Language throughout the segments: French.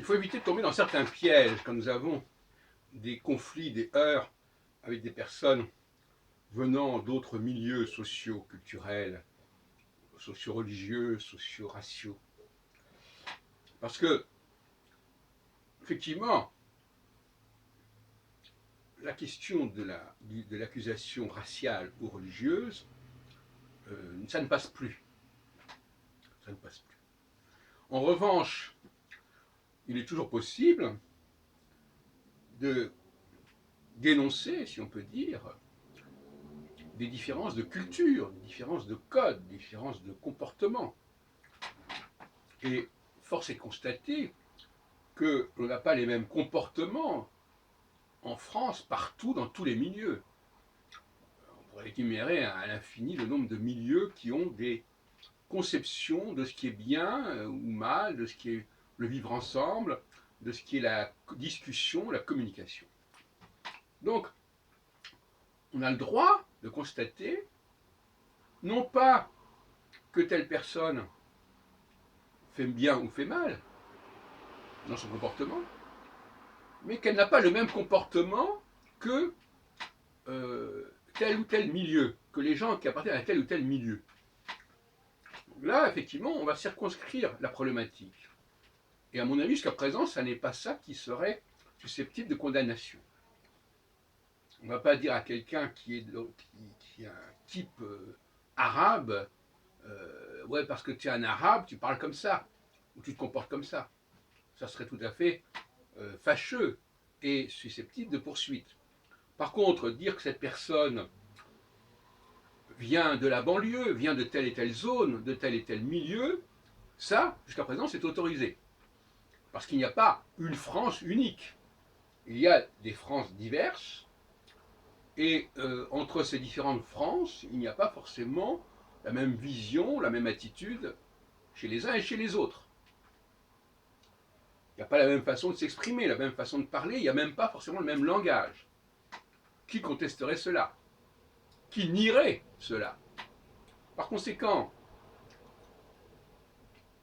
faut éviter de tomber dans certains pièges quand nous avons des conflits, des heurts avec des personnes venant d'autres milieux sociaux, culturels, socio-religieux, socio-raciaux. Parce que, effectivement, la question de l'accusation raciale ou religieuse, ça ne passe plus. Ça ne passe plus. En revanche, il est toujours possible de dénoncer, si on peut dire, des différences de culture, des différences de code, des différences de comportement. Et force est de constater que l'on n'a pas les mêmes comportements en France, partout, dans tous les milieux. On pourrait énumérer à l'infini le nombre de milieux qui ont des conceptions de ce qui est bien ou mal, de ce qui est le vivre ensemble, de ce qui est la discussion, la communication. Donc, on a le droit de constater, non pas que telle personne fait bien ou fait mal dans son comportement, mais qu'elle n'a pas le même comportement que tel ou tel milieu, que les gens qui appartiennent à tel ou tel milieu. Donc là, effectivement, on va circonscrire la problématique. Et à mon avis, jusqu'à présent, ça n'est pas ça qui serait susceptible de condamnation. On ne va pas dire à quelqu'un qui est un type arabe, ouais, parce que tu es un arabe, tu parles comme ça, ou tu te comportes comme ça. Ça serait tout à fait fâcheux et susceptible de poursuite. Par contre, dire que cette personne vient de la banlieue, vient de telle et telle zone, de tel et tel milieu, ça, jusqu'à présent, c'est autorisé. Parce qu'il n'y a pas une France unique. Il y a des Frances diverses, et entre ces différentes Frances, il n'y a pas forcément la même vision, la même attitude chez les uns et chez les autres. Il n'y a pas la même façon de s'exprimer, la même façon de parler, il n'y a même pas forcément le même langage. Qui contesterait cela? Qui nierait cela? Par conséquent,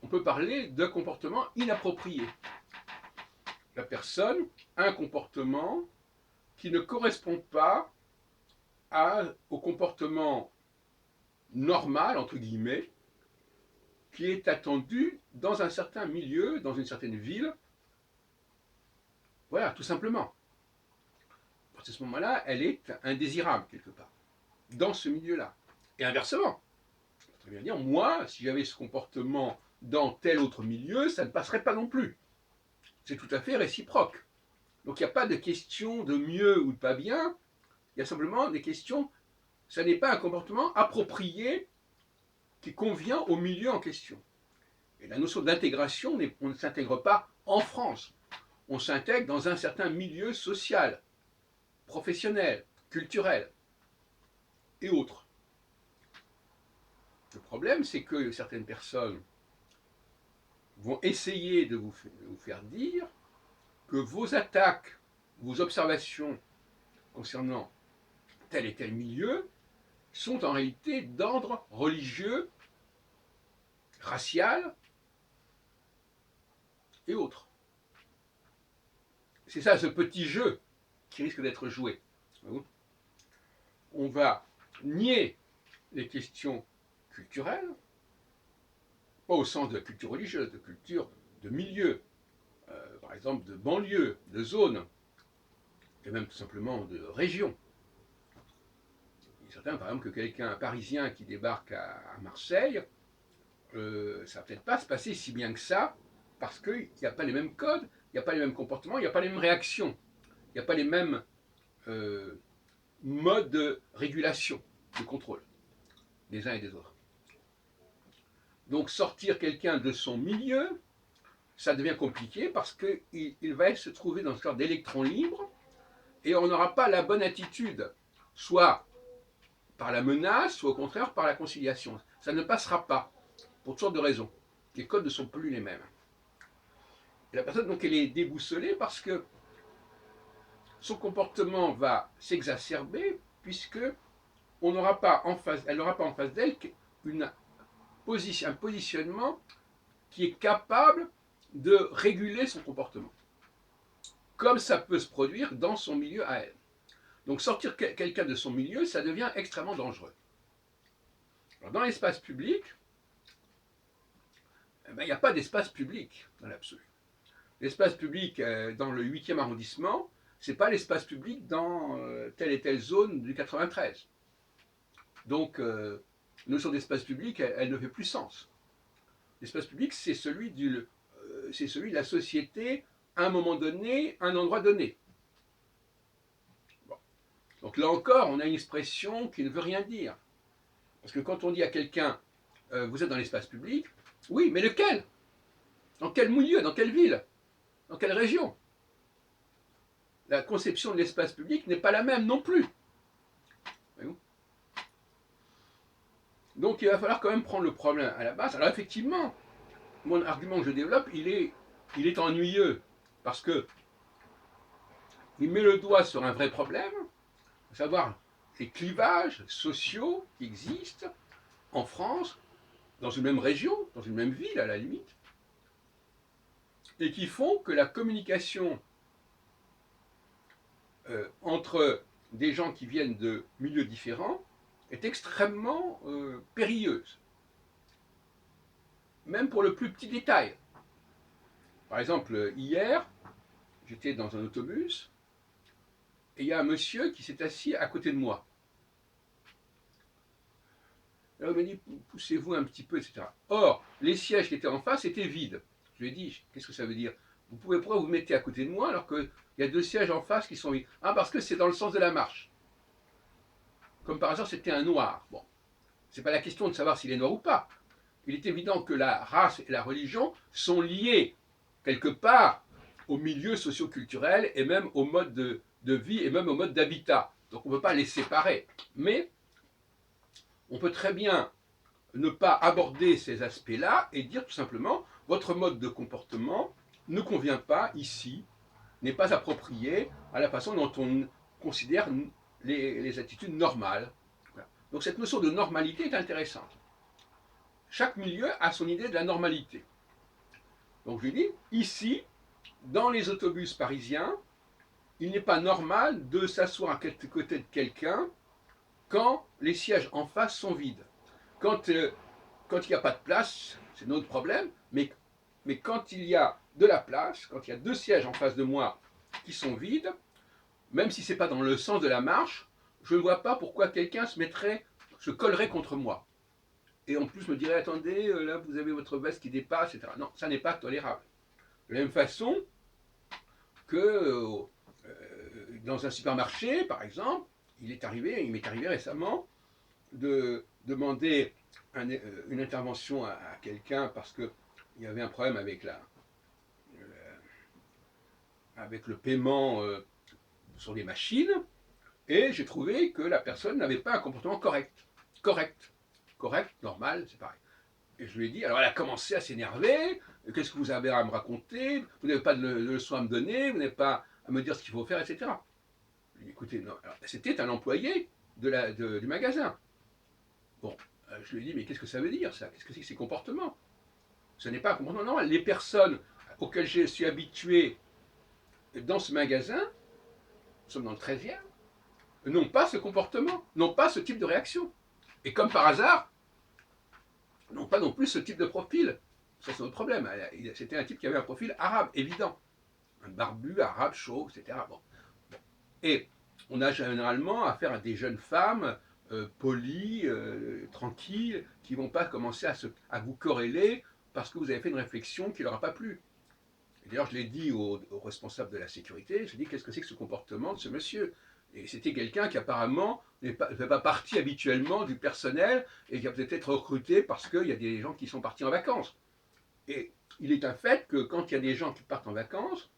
on peut parler de comportement inapproprié. La personne a un comportement qui ne correspond pas au comportement normal, entre guillemets, qui est attendu dans un certain milieu, dans une certaine ville. Voilà, tout simplement. À ce moment-là, elle est indésirable quelque part, dans ce milieu-là. Et inversement, on peut très bien dire, moi, si j'avais ce comportement dans tel autre milieu, ça ne passerait pas non plus. C'est tout à fait réciproque. Donc il n'y a pas de question de mieux ou de pas bien, il y a simplement des questions, ça n'est pas un comportement approprié qui convient au milieu en question. Et la notion d'intégration, on ne s'intègre pas en France, on s'intègre dans un certain milieu social, professionnel, culturel et autres. Le problème, c'est que certaines personnes vont essayer de vous faire dire que vos attaques, vos observations concernant tel et tel milieu sont en réalité d'ordre religieux, racial et autres. C'est ça, ce petit jeu qui risque d'être joué. On va nier les questions culturelles, pas au sens de la culture religieuse, de culture de milieu, par exemple de banlieue, de zone, et même tout simplement de région. Il est certain, par exemple, que quelqu'un, un Parisien qui débarque à Marseille, ça ne va peut-être pas se passer si bien que ça, parce qu'il n'y a pas les mêmes codes, il n'y a pas les mêmes comportements, il n'y a pas les mêmes réactions, il n'y a pas les mêmes modes de régulation, de contrôle, des uns et des autres. Donc sortir quelqu'un de son milieu, ça devient compliqué parce qu'il va se trouver dans une sorte d'électron libre et on n'aura pas la bonne attitude, soit par la menace, soit au contraire par la conciliation. Ça ne passera pas, pour toutes sortes de raisons. Les codes ne sont plus les mêmes. Et la personne, donc, elle est déboussolée parce que son comportement va s'exacerber puisque elle n'aura pas en face d'elle un positionnement qui est capable de réguler son comportement, comme ça peut se produire dans son milieu à elle. Donc sortir quelqu'un de son milieu, ça devient extrêmement dangereux. Alors, dans l'espace public, il n'y a pas d'espace public dans l'absolu. L'espace public dans le 8e arrondissement, ce n'est pas l'espace public dans telle et telle zone du 93. Donc, la notion d'espace public, elle ne fait plus sens. L'espace public, c'est celui de la société à un moment donné, à un endroit donné. Bon. Donc là encore, on a une expression qui ne veut rien dire. Parce que quand on dit à quelqu'un, vous êtes dans l'espace public, oui, mais lequel? Dans quel milieu? Dans quelle ville? Dans quelle région? La conception de l'espace public n'est pas la même non plus. Voyez-vous? Donc il va falloir quand même prendre le problème à la base. Alors effectivement, mon argument que je développe, il est ennuyeux, parce que il met le doigt sur un vrai problème, à savoir les clivages sociaux qui existent en France, dans une même région, dans une même ville à la limite, et qui font que la communication entre des gens qui viennent de milieux différents est extrêmement périlleuse, même pour le plus petit détail. Par exemple, hier, j'étais dans un autobus, et il y a un monsieur qui s'est assis à côté de moi. Alors il m'a dit, poussez-vous un petit peu, etc. Or, les sièges qui étaient en face étaient vides. Je lui ai dit, qu'est-ce que ça veut dire? Pourquoi vous mettez à côté de moi alors qu'il y a 2 sièges en face qui sont vides? Ah, parce que c'est dans le sens de la marche. Comme par hasard, c'était un noir. Bon, c'est pas la question de savoir s'il est noir ou pas. Il est évident que la race et la religion sont liées quelque part au milieu socio-culturel et même au mode de vie et même au mode d'habitat. Donc on ne peut pas les séparer. Mais on peut très bien ne pas aborder ces aspects-là et dire tout simplement votre mode de comportement ne convient pas ici, n'est pas approprié à la façon dont on considère les attitudes normales. Voilà. Donc cette notion de normalité est intéressante. Chaque milieu a son idée de la normalité. Donc je dis, ici, dans les autobus parisiens, il n'est pas normal de s'asseoir à côté de quelqu'un quand les sièges en face sont vides. Quand il n'y a pas de place, c'est notre problème, mais quand il y a de la place, quand il y a 2 sièges en face de moi qui sont vides, même si ce n'est pas dans le sens de la marche, je ne vois pas pourquoi quelqu'un se collerait contre moi. Et en plus me dirait, attendez, là vous avez votre veste qui dépasse, etc. Non, ça n'est pas tolérable. De la même façon que dans un supermarché, par exemple, il m'est arrivé récemment de demander une intervention à quelqu'un parce qu'il y avait un problème avec le paiement sur les machines, et j'ai trouvé que la personne n'avait pas un comportement correct. Correct, normal, c'est pareil. Et je lui ai dit, alors elle a commencé à s'énerver, qu'est-ce que vous avez à me raconter? Vous n'avez pas de leçon à me donner, vous n'avez pas à me dire ce qu'il faut faire, etc. Je lui ai dit, écoutez, non, c'était un employé du magasin. Bon, je lui ai dit, mais qu'est-ce que ça veut dire ça? Qu'est-ce que c'est que ces comportements? Ce n'est pas un comportement normal. Les personnes auxquelles je suis habitué dans ce magasin, nous sommes dans le 13e, n'ont pas ce comportement, n'ont pas ce type de réaction. Et comme par hasard, n'ont pas non plus ce type de profil. Ça, c'est notre problème. C'était un type qui avait un profil arabe, évident. Un barbu, arabe, chaud, etc. Bon. Et on a généralement affaire à des jeunes femmes polies, tranquilles, qui ne vont pas commencer à vous corréler parce que vous avez fait une réflexion qui ne leur a pas plu. Et d'ailleurs, je l'ai dit au responsable de la sécurité, je lui ai dit, qu'est-ce que c'est que ce comportement de ce monsieur? Et c'était quelqu'un qui apparemment ne fait pas partie habituellement du personnel et qui a peut-être été recruté parce qu'il y a des gens qui sont partis en vacances. Et il est un fait que quand il y a des gens qui partent en vacances,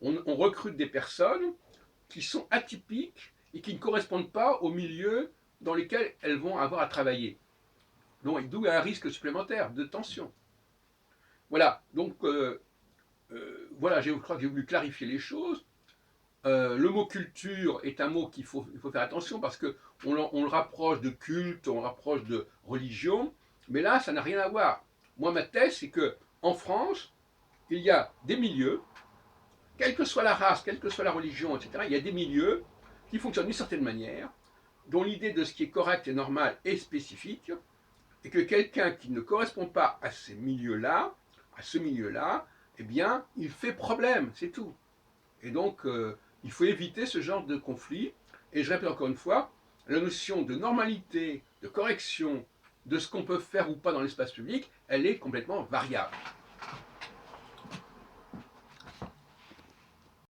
on recrute des personnes qui sont atypiques et qui ne correspondent pas au milieu dans lequel elles vont avoir à travailler. Donc, d'où un risque supplémentaire de tension. Voilà, donc voilà, je crois que j'ai voulu clarifier les choses. Le mot culture est un mot qu'il faut faire attention parce qu'on le rapproche de culte, on le rapproche de religion, mais là, ça n'a rien à voir. Moi, ma thèse, c'est qu'en France, il y a des milieux, quelle que soit la race, quelle que soit la religion, etc., il y a des milieux qui fonctionnent d'une certaine manière, dont l'idée de ce qui est correct et normal est spécifique, et que quelqu'un qui ne correspond pas à ces milieux-là, à ce milieu-là, eh bien, il fait problème, c'est tout. Et donc, il faut éviter ce genre de conflit. Et je répète encore une fois, la notion de normalité, de correction, de ce qu'on peut faire ou pas dans l'espace public, elle est complètement variable.